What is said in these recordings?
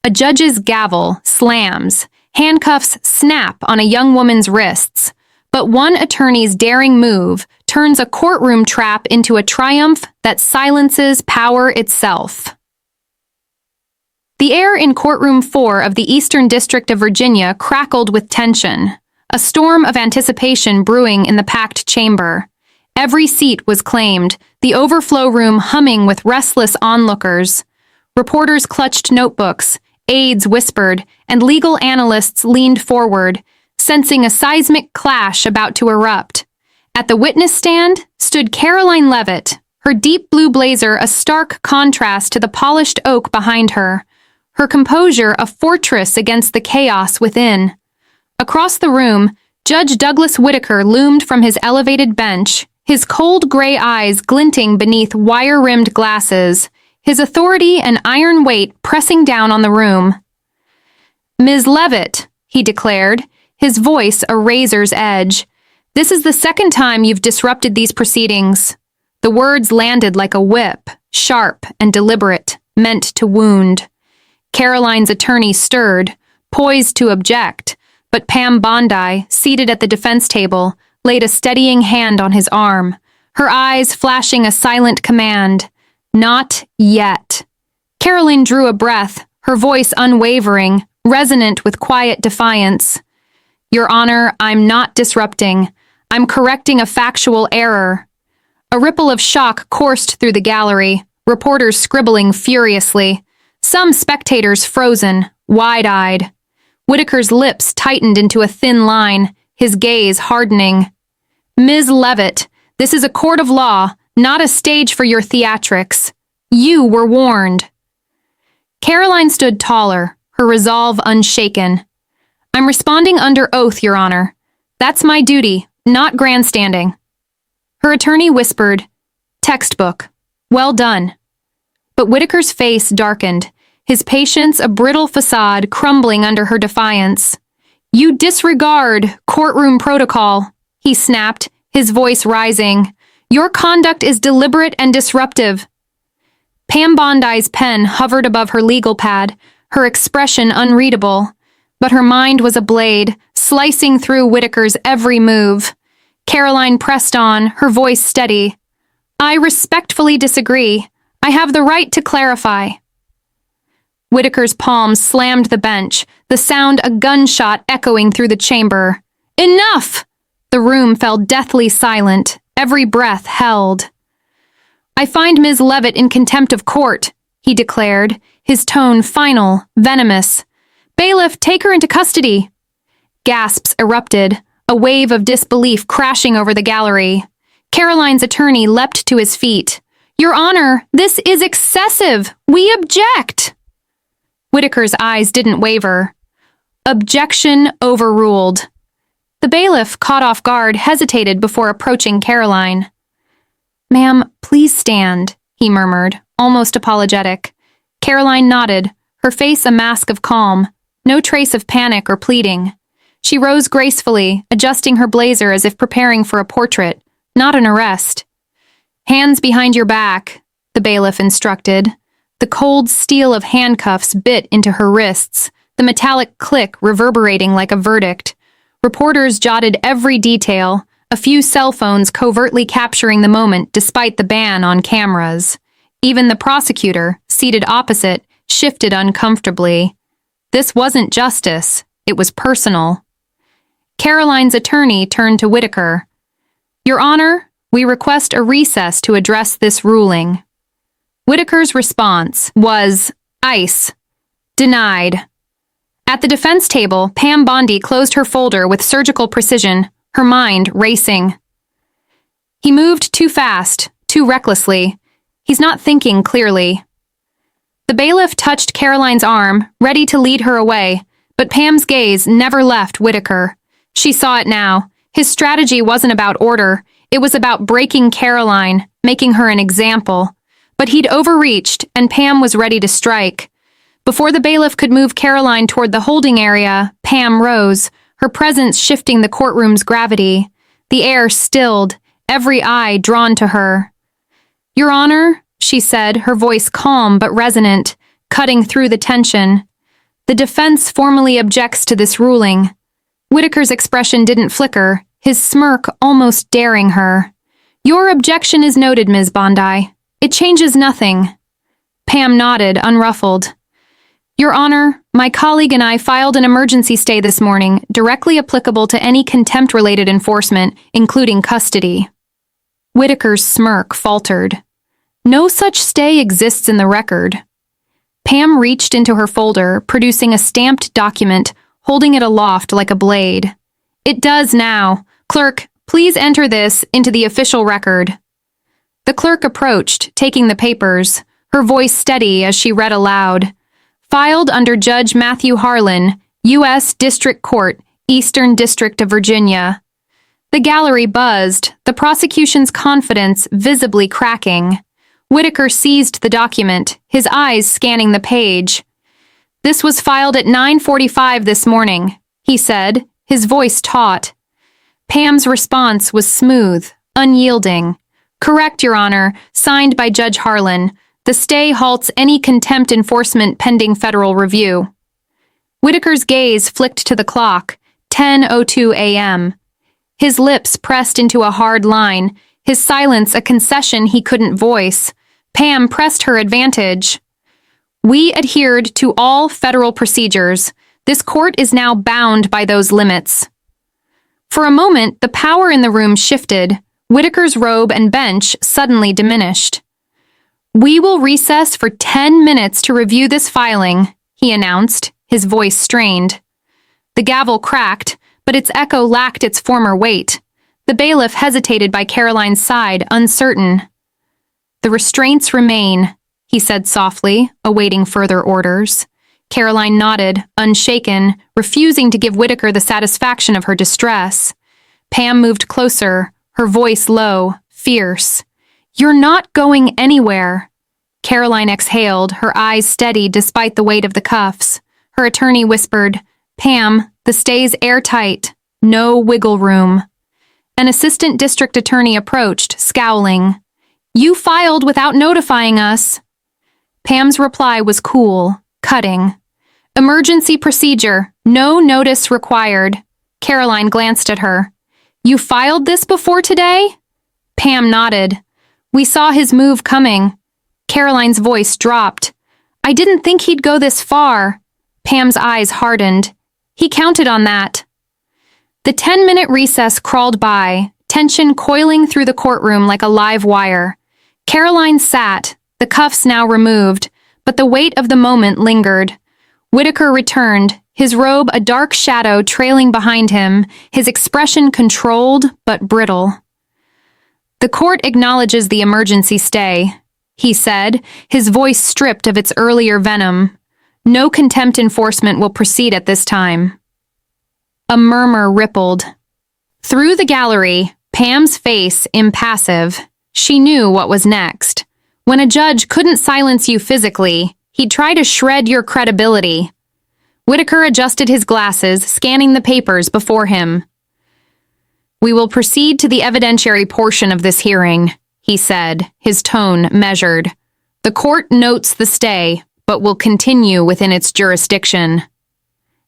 A judge's gavel slams. Handcuffs snap on a young woman's wrists. But one attorney's daring move turns a courtroom trap into a triumph that silences power itself. The air in Courtroom 4 of the Eastern District of Virginia crackled with tension, a storm of anticipation brewing in the packed chamber. Every seat was claimed, the overflow room humming with restless onlookers. Reporters clutched notebooks, aides whispered, and legal analysts leaned forward, sensing a seismic clash about to erupt. At the witness stand stood Karoline Leavitt, her deep blue blazer a stark contrast to the polished oak behind her, her composure a fortress against the chaos within. Across the room, Judge Douglas Whitaker loomed from his elevated bench, his cold gray eyes glinting beneath wire-rimmed glasses, his authority and iron weight pressing down on the room. "Ms. Leavitt," he declared, his voice a razor's edge, "this is the second time you've disrupted these proceedings." The words landed like a whip, sharp and deliberate, meant to wound. Karoline's attorney stirred, poised to object, but Pam Bondi, seated at the defense table, laid a steadying hand on his arm, her eyes flashing a silent command. Not yet. Karoline drew a breath, her voice unwavering, resonant with quiet defiance. "Your Honor, I'm not disrupting. I'm correcting a factual error." A ripple of shock coursed through the gallery, reporters scribbling furiously. Some spectators frozen, wide-eyed. Whitaker's lips tightened into a thin line, his gaze hardening. "Ms. Leavitt, this is a court of law, not a stage for your theatrics. You were warned." Karoline stood taller, her resolve unshaken. "I'm responding under oath, Your Honor. That's my duty, not grandstanding." Her attorney whispered, "Textbook. Well done." But Whitaker's face darkened, his patience a brittle facade crumbling under her defiance. "You disregard courtroom protocol," he snapped, his voice rising. "Your conduct is deliberate and disruptive." Pam Bondi's pen hovered above her legal pad, her expression unreadable, but her mind was a blade, slicing through Whitaker's every move. Karoline pressed on, her voice steady. "I respectfully disagree. I have the right to clarify." Whitaker's palms slammed the bench, the sound a gunshot echoing through the chamber. "Enough!" The room fell deathly silent, every breath held. "I find Ms. Leavitt in contempt of court," he declared, his tone final, venomous. "Bailiff, take her into custody." Gasps erupted, a wave of disbelief crashing over the gallery. Karoline's attorney leapt to his feet. "Your Honor, this is excessive! We object!" Whitaker's eyes didn't waver. Objection overruled. The bailiff, caught off guard, hesitated before approaching Karoline. "Ma'am, please stand," he murmured, almost apologetic. Karoline nodded, her face a mask of calm, no trace of panic or pleading. She rose gracefully, adjusting her blazer as if preparing for a portrait, not an arrest. "Hands behind your back," the bailiff instructed. The cold steel of handcuffs bit into her wrists, the metallic click reverberating like a verdict. Reporters jotted every detail, a few cell phones covertly capturing the moment despite the ban on cameras. Even the prosecutor, seated opposite, shifted uncomfortably. This wasn't justice, it was personal. Karoline's attorney turned to Whitaker. "Your Honor, we request a recess to address this ruling." Whitaker's response was, "Ice. Denied." At the defense table, Pam Bondi closed her folder with surgical precision, her mind racing. "He moved too fast, too recklessly. He's not thinking clearly." The bailiff touched Karoline's arm, ready to lead her away, but Pam's gaze never left Whitaker. She saw it now. His strategy wasn't about order, it was about breaking Karoline, making her an example. But he'd overreached, and Pam was ready to strike. Before the bailiff could move Karoline toward the holding area, Pam rose, her presence shifting the courtroom's gravity. The air stilled, every eye drawn to her. "Your Honor," she said, her voice calm but resonant, cutting through the tension. The defense formally objects to this ruling. Whitaker's expression didn't flicker, his smirk almost daring her. Your objection is noted, Ms. Bondi. It changes nothing. Pam nodded, unruffled. Your Honor, my colleague and I filed an emergency stay this morning, directly applicable to any contempt-related enforcement, including custody. Whitaker's smirk faltered. No such stay exists in the record. Pam reached into her folder, producing a stamped document, holding it aloft like a blade. It does now. Clerk, please enter this into the official record. The clerk approached, taking the papers, her voice steady as she read aloud. Filed under Judge Matthew Harlan, U.S. District Court, Eastern District of Virginia. The gallery buzzed, the prosecution's confidence visibly cracking. Whitaker seized the document, his eyes scanning the page. This was filed at 9:45 this morning, he said, his voice taut. Pam's response was smooth, unyielding. Correct, Your Honor, signed by Judge Harlan. The stay halts any contempt enforcement pending federal review. Whitaker's gaze flicked to the clock, 10:02 a.m. His lips pressed into a hard line, his silence a concession he couldn't voice. Pam pressed her advantage. We adhered to all federal procedures. This court is now bound by those limits. For a moment, the power in the room shifted. Whitaker's robe and bench suddenly diminished. We will recess for 10 minutes to review this filing, he announced, his voice strained. The gavel cracked, but its echo lacked its former weight. The bailiff hesitated by Karoline's side, uncertain. The restraints remain, he said softly, awaiting further orders. Karoline nodded, unshaken, refusing to give Whitaker the satisfaction of her distress. Pam moved closer, her voice low, fierce. You're not going anywhere. Karoline exhaled, her eyes steady despite the weight of the cuffs. Her attorney whispered, Pam, the stay's airtight. No wiggle room. An assistant district attorney approached, scowling. You filed without notifying us. Pam's reply was cool, cutting. Emergency procedure, no notice required. Karoline glanced at her. You filed this before today? Pam nodded. We saw his move coming. Karoline's voice dropped. I didn't think he'd go this far. Pam's eyes hardened. He counted on that. The 10-minute recess crawled by, tension coiling through the courtroom like a live wire. Karoline sat, the cuffs now removed, but the weight of the moment lingered. Whitaker returned, his robe a dark shadow trailing behind him, his expression controlled but brittle. The court acknowledges the emergency stay, he said, his voice stripped of its earlier venom. No contempt enforcement will proceed at this time. A murmur rippled. Through the gallery, Pam's face impassive. She knew what was next. When a judge couldn't silence you physically, he'd try to shred your credibility. Whitaker adjusted his glasses, scanning the papers before him. We will proceed to the evidentiary portion of this hearing, he said, his tone measured. The court notes the stay, but will continue within its jurisdiction.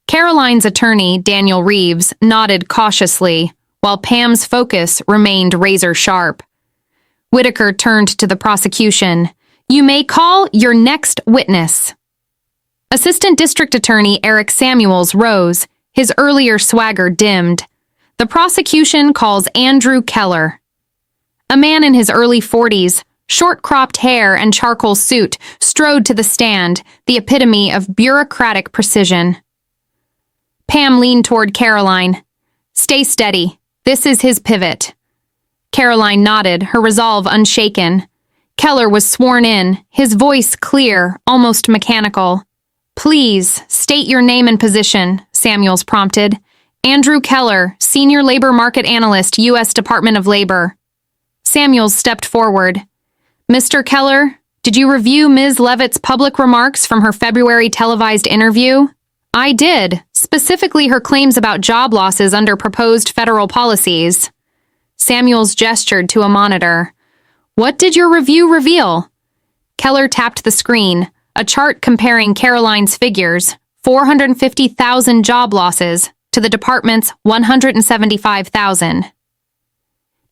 Karoline's attorney, Daniel Reeves, nodded cautiously, while Pam's focus remained razor-sharp. Whitaker turned to the prosecution. You may call your next witness. Assistant District Attorney Eric Samuels rose, his earlier swagger dimmed. The prosecution calls Andrew Keller. A man in his early 40s, short-cropped hair and charcoal suit, strode to the stand, the epitome of bureaucratic precision. Pam leaned toward Karoline. Stay steady. This is his pivot. Karoline nodded, her resolve unshaken. Keller was sworn in, his voice clear, almost mechanical. Please, state your name and position, Samuels prompted. Andrew Keller, Senior Labor Market Analyst, U.S. Department of Labor. Samuels stepped forward. Mr. Keller, did you review Ms. Leavitt's public remarks from her February televised interview? I did, specifically her claims about job losses under proposed federal policies. Samuels gestured to a monitor. What did your review reveal? Keller tapped the screen, a chart comparing Karoline's figures, 450,000 job losses to the department's 175,000.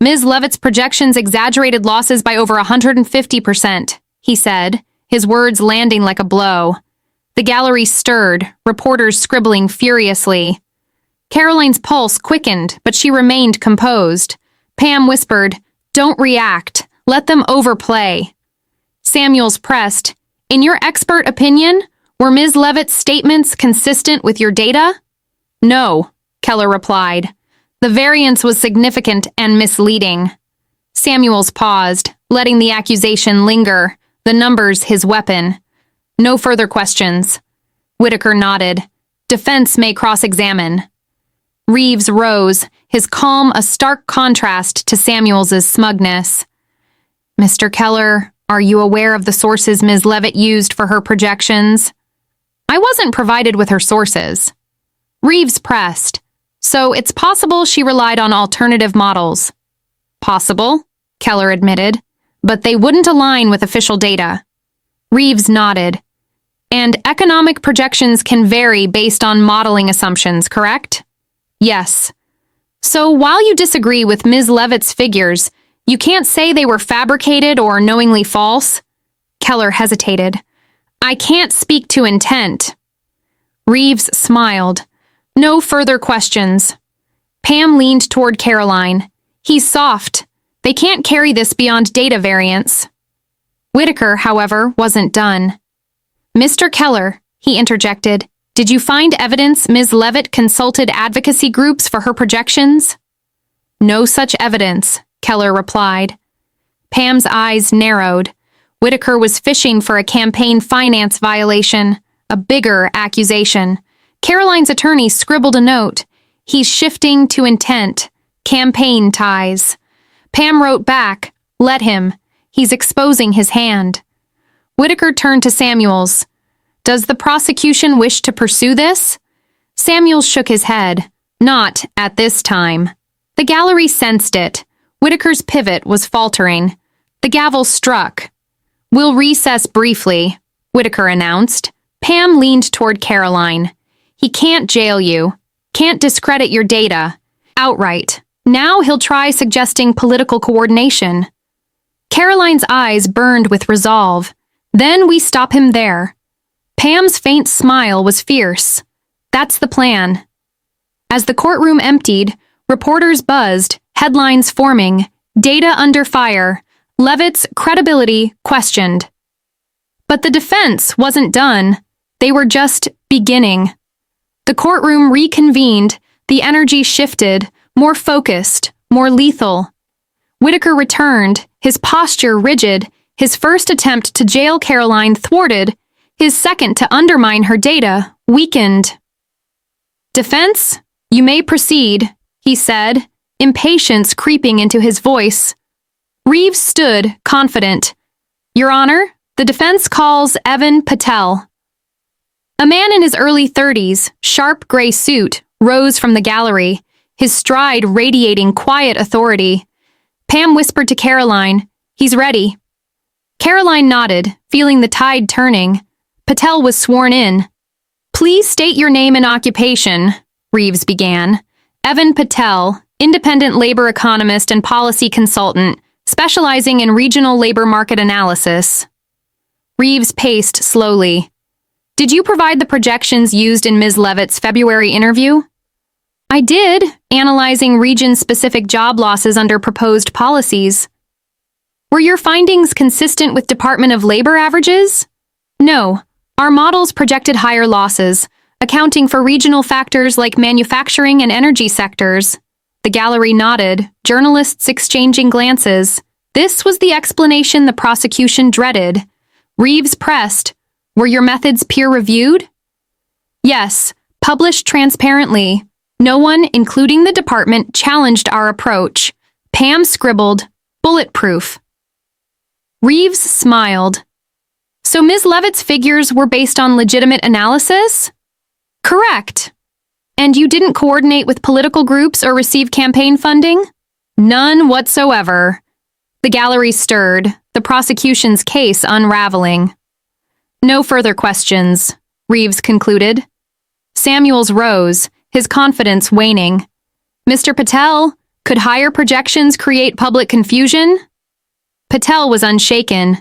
Ms. Leavitt's projections exaggerated losses by over 150%, he said, his words landing like a blow. The gallery stirred, reporters scribbling furiously. Karoline's pulse quickened, but she remained composed. Pam whispered, "Don't react. Let them overplay." Samuels pressed, "In your expert opinion, were Ms. Leavitt's statements consistent with your data?" "No," Keller replied. "The variance was significant and misleading." Samuels paused, letting the accusation linger, the numbers his weapon. "No further questions." Whitaker nodded. "Defense may cross-examine." Reeves rose, his calm a stark contrast to Samuels's smugness. "Mr. Keller, are you aware of the sources Ms. Leavitt used for her projections?" "I wasn't provided with her sources." Reeves pressed. "So it's possible she relied on alternative models." "Possible," Keller admitted, "but they wouldn't align with official data." Reeves nodded. "And economic projections can vary based on modeling assumptions, correct?" "Yes." "So while you disagree with Ms. Leavitt's figures, you can't say they were fabricated or knowingly false?" Keller hesitated. "I can't speak to intent." Reeves smiled. "No further questions." Pam leaned toward Karoline. "He's soft. They can't carry this beyond data variance." Whitaker, however, wasn't done. "Mr. Keller," he interjected, "did you find evidence Ms. Leavitt consulted advocacy groups for her projections?" "No such evidence," Keller replied. Pam's eyes narrowed. Whitaker was fishing for a campaign finance violation, a bigger accusation. Karoline's attorney scribbled a note. "He's shifting to intent. Campaign ties." Pam wrote back, "Let him. He's exposing his hand." Whitaker turned to Samuels. "Does the prosecution wish to pursue this?" Samuels shook his head. "Not at this time." The gallery sensed it. Whitaker's pivot was faltering. The gavel struck. "We'll recess briefly," Whitaker announced. Pam leaned toward Karoline. "He can't jail you. Can't discredit your data. Outright. Now he'll try suggesting political coordination." Karoline's eyes burned with resolve. "Then we stop him there." Pam's faint smile was fierce. "That's the plan." As the courtroom emptied, reporters buzzed, headlines forming, data under fire, Leavitt's credibility questioned. But the defense wasn't done. They were just beginning. The courtroom reconvened, the energy shifted, more focused, more lethal. Whitaker returned, his posture rigid, his first attempt to jail Karoline thwarted, his second to undermine her data weakened. "Defense, you may proceed," he said, impatience creeping into his voice. Reeves stood, confident. "Your Honor, the defense calls Evan Patel." A man in his early 30s, sharp gray suit, rose from the gallery, his stride radiating quiet authority. Pam whispered to Karoline, "He's ready." Karoline nodded, feeling the tide turning. Patel was sworn in. "Please state your name and occupation," Reeves began. "Evan Patel, independent labor economist and policy consultant, specializing in regional labor market analysis." Reeves paced slowly. "Did you provide the projections used in Ms. Leavitt's February interview?" "I did, analyzing region-specific job losses under proposed policies." "Were your findings consistent with Department of Labor averages?" "No. Our models projected higher losses, accounting for regional factors like manufacturing and energy sectors." The gallery nodded, journalists exchanging glances. This was the explanation the prosecution dreaded. Reeves pressed, "Were your methods peer-reviewed?" "Yes, published transparently. No one, including the department, challenged our approach." Pam scribbled, "Bulletproof." Reeves smiled. "So Ms. Leavitt's figures were based on legitimate analysis?" "Correct." "And you didn't coordinate with political groups or receive campaign funding?" "None whatsoever." The gallery stirred, the prosecution's case unraveling. "No further questions," Reeves concluded. Samuels rose, his confidence waning. Mr. Patel, could higher projections create public confusion? Patel was unshaken.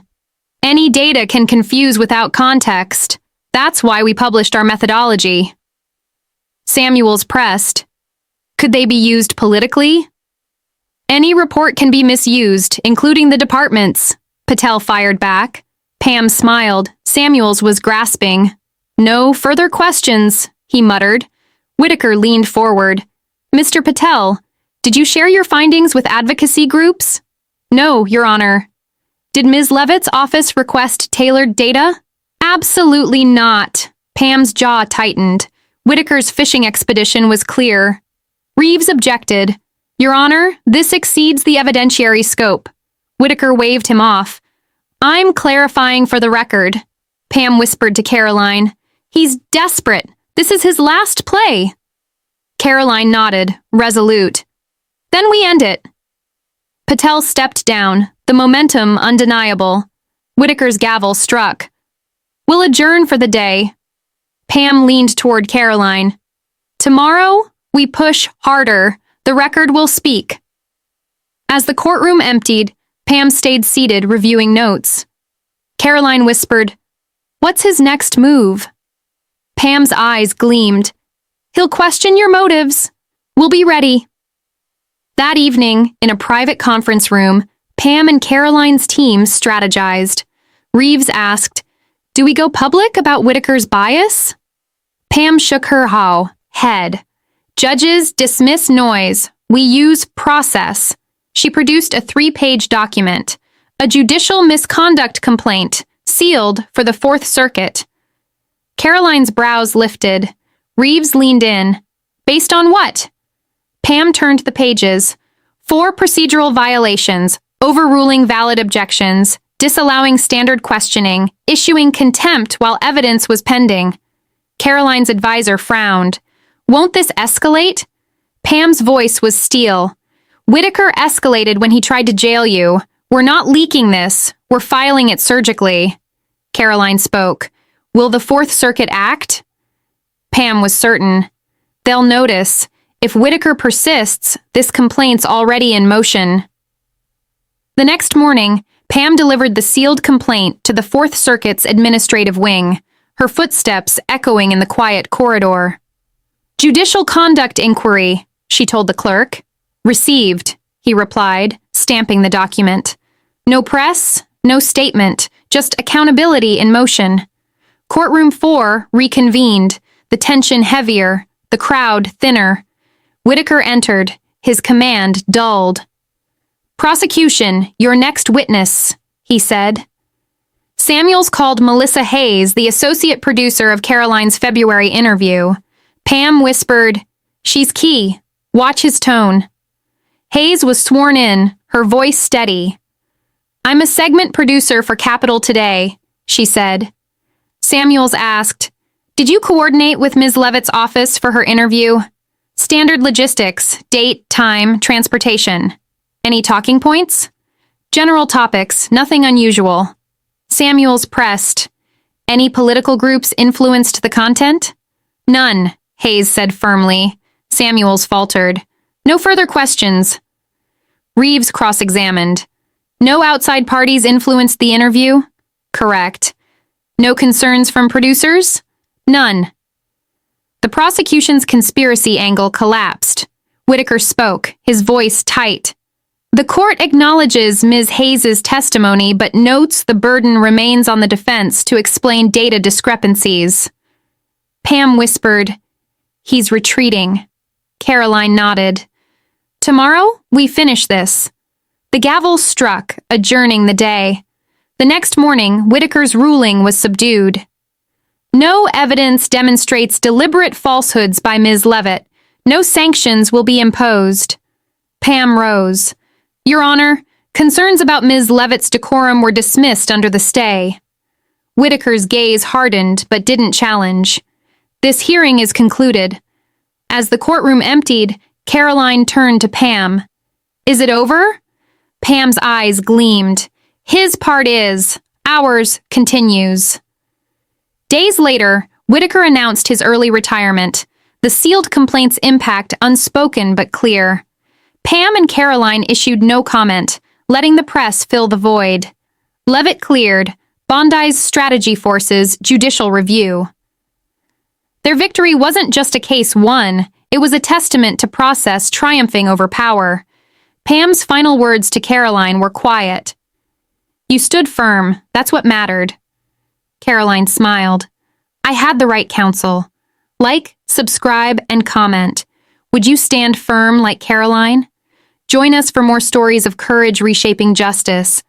Any data can confuse without context. That's why we published our methodology. Samuels pressed. Could they be used politically? Any report can be misused, including the department's, Patel fired back. Pam smiled. Samuels was grasping. No further questions, he muttered. Whitaker leaned forward. Mr. Patel, did you share your findings with advocacy groups? No, Your Honor. Did Ms. Leavitt's office request tailored data? Absolutely not. Pam's jaw tightened. Whitaker's fishing expedition was clear. Reeves objected. Your Honor, this exceeds the evidentiary scope. Whitaker waved him off. I'm clarifying for the record. Pam whispered to Karoline. He's desperate. This is his last play. Karoline nodded, resolute. Then we end it. Patel stepped down, the momentum undeniable. Whitaker's gavel struck. We'll adjourn for the day. Pam leaned toward Karoline. Tomorrow, we push harder. The record will speak. As the courtroom emptied, Pam stayed seated, reviewing notes. Karoline whispered, What's his next move? Pam's eyes gleamed. He'll question your motives. We'll be ready. That evening, in a private conference room, Pam and Karoline's team strategized. Reeves asked, Do we go public about Whitaker's bias? Pam shook her head. Judges dismiss noise. We use process. She produced a 3-page document, a judicial misconduct complaint, sealed for the Fourth Circuit. Karoline's brows lifted. Reeves leaned in. Based on what? Pam turned the pages. 4 procedural violations, overruling valid objections, disallowing standard questioning, issuing contempt while evidence was pending. Karoline's advisor frowned. Won't this escalate? Pam's voice was steel. Whitaker escalated when he tried to jail you. We're not leaking this. We're filing it surgically. Karoline spoke. Will the Fourth Circuit act? Pam was certain. They'll notice. If Whitaker persists, this complaint's already in motion. The next morning, Pam delivered the sealed complaint to the Fourth Circuit's administrative wing, her footsteps echoing in the quiet corridor. Judicial conduct inquiry, she told the clerk. Received, he replied, stamping the document. No press, no statement, just accountability in motion. Courtroom 4 reconvened, the tension heavier, the crowd thinner. Whitaker entered, his command dulled. Prosecution, your next witness, he said. Samuels called Melissa Hayes, the associate producer of Karoline's February interview. Pam whispered, She's key. Watch his tone. Hayes was sworn in, her voice steady. I'm a segment producer for Capital Today, she said. Samuels asked, Did you coordinate with Ms. Leavitt's office for her interview? Standard logistics, date, time, transportation. Any talking points? General topics, nothing unusual. Samuels pressed. Any political groups influenced the content? None, Hayes said firmly. Samuels faltered. No further questions. Reeves cross-examined. No outside parties influenced the interview? Correct. No concerns from producers? None. The prosecution's conspiracy angle collapsed. Whitaker spoke, his voice tight. The court acknowledges Ms. Hayes' testimony, but notes the burden remains on the defense to explain data discrepancies. Pam whispered, He's retreating. Karoline nodded. Tomorrow, we finish this. The gavel struck, adjourning the day. The next morning, Whitaker's ruling was subdued. No evidence demonstrates deliberate falsehoods by Ms. Leavitt. No sanctions will be imposed. Pam rose. Your Honor, concerns about Ms. Leavitt's decorum were dismissed under the stay. Whitaker's gaze hardened but didn't challenge. This hearing is concluded. As the courtroom emptied, Karoline turned to Pam. Is it over? Pam's eyes gleamed. His part is. Ours continues. Days later, Whitaker announced his early retirement, the sealed complaint's impact unspoken but clear. Pam and Karoline issued no comment, letting the press fill the void. Leavitt cleared, Bondi's strategy forces judicial review. Their victory wasn't just a case won, it was a testament to process triumphing over power. Pam's final words to Karoline were quiet. "You stood firm, that's what mattered." Karoline smiled. "I had the right counsel. Like, subscribe, and comment. Would you stand firm like Karoline? Join us for more stories of courage reshaping justice.